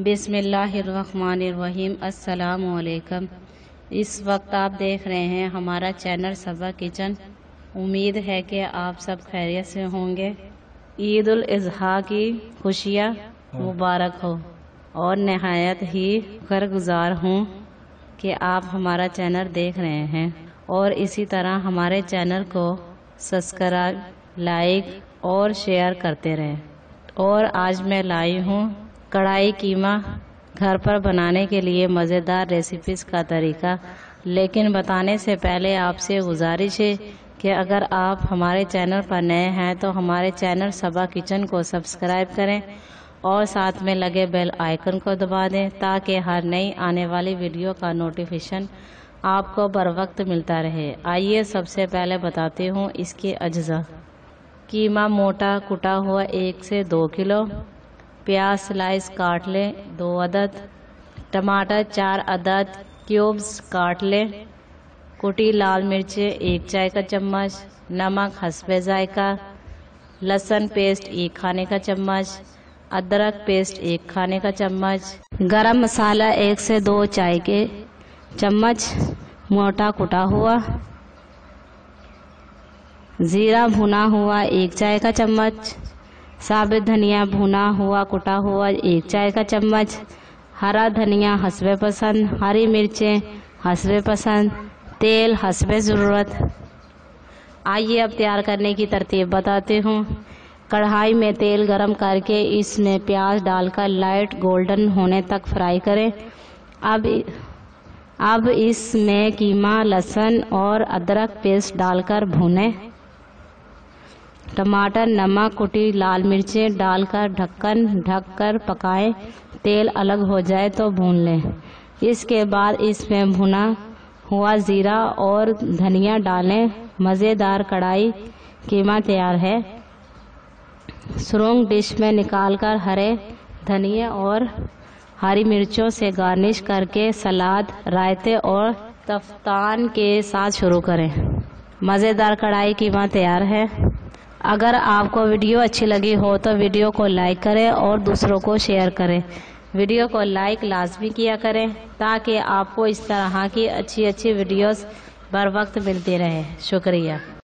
بسم اللہ الرحمن الرحیم۔ السلام علیکم۔ اس وقت آپ دیکھ رہے ہیں ہمارا چینل صبا کچن۔ امید ہے کہ آپ سب خیریت سے ہوں گے۔ عید الاضحیٰ کی خوشیاں مبارک ہو اور نہایت ہی شکرگزار ہوں کہ آپ ہمارا چینل دیکھ رہے ہیں اور اسی طرح ہمارے چینل کو سبسکرائب، لائک اور شیئر کرتے رہیں۔ اور آج میں لائی ہوں کڑھائی قیمہ گھر پر بنانے کے لیے مزیدار ریسیپیز کا طریقہ، لیکن بتانے سے پہلے آپ سے گزارش ہے کہ اگر آپ ہمارے چینل پر نئے ہیں تو ہمارے چینل صبا کچن کو سبسکرائب کریں اور ساتھ میں لگے بیل آئیکن کو دبا دیں تاکہ ہر نئی آنے والی ویڈیو کا نوٹیفیکیشن آپ کو بر وقت ملتا رہے۔ آئیے سب سے پہلے بتاتی ہوں اس کے اجزاء۔ قیمہ موٹا کٹا ہوا 1 سے 2 کلو، پیاز سلائس کاٹ لیں 2 عدد، ٹماٹر 4 عدد کیوبز کاٹ لیں، کٹی لال مرچیں 1 چائے کا چمچ، نمک حسب ذائقہ، لہسن پیسٹ 1 کھانے کا چمچ، ادرک پیسٹ 1 کھانے کا چمچ، گرم مسالہ 1 سے 2 چائے کے چمچ موٹا کٹا ہوا، زیرہ بھنا ہوا 1 چائے کا چمچ، ثابت دھنیا بھنا ہوا کٹا ہوا 1 چائے کا چمچ، ہرا دھنیا حسب پسند، ہری مرچیں حسب پسند، تیل حسب ضرورت۔ آئیے اب تیار کرنے کی ترتیب بتاتی ہوں۔ کڑھائی میں تیل گرم کر کے اس میں پیاز ڈال کر لائٹ گولڈن ہونے تک فرائی کریں۔ اب اس میں قیمہ، لہسن اور ادرک پیسٹ ڈال کر بھونیں۔ ٹماٹر، نمک، کٹی لال مرچیں ڈال کر ڈھکن ڈھک کر پکائیں۔ تیل الگ ہو جائے تو بھون لیں۔ اس کے بعد اس میں بھنا ہوا زیرہ اور دھنیا ڈالیں۔ مزیدار کڑھائی قیمہ تیار ہے۔ سرونگ ڈش میں نکال کر ہرے دھنیا اور ہری مرچوں سے گارنش کر کے سلاد، رائتے اور تفتان کے ساتھ شروع کریں۔ مزیدار کڑھائی قیمہ تیار ہے۔ اگر آپ کو ویڈیو اچھی لگی ہو تو ویڈیو کو لائک کریں اور دوسروں کو شیئر کریں۔ ویڈیو کو لائک لازمی کیا کریں تاکہ آپ کو اس طرح کی اچھی ویڈیوز بر وقت ملتی رہے۔ شکریہ۔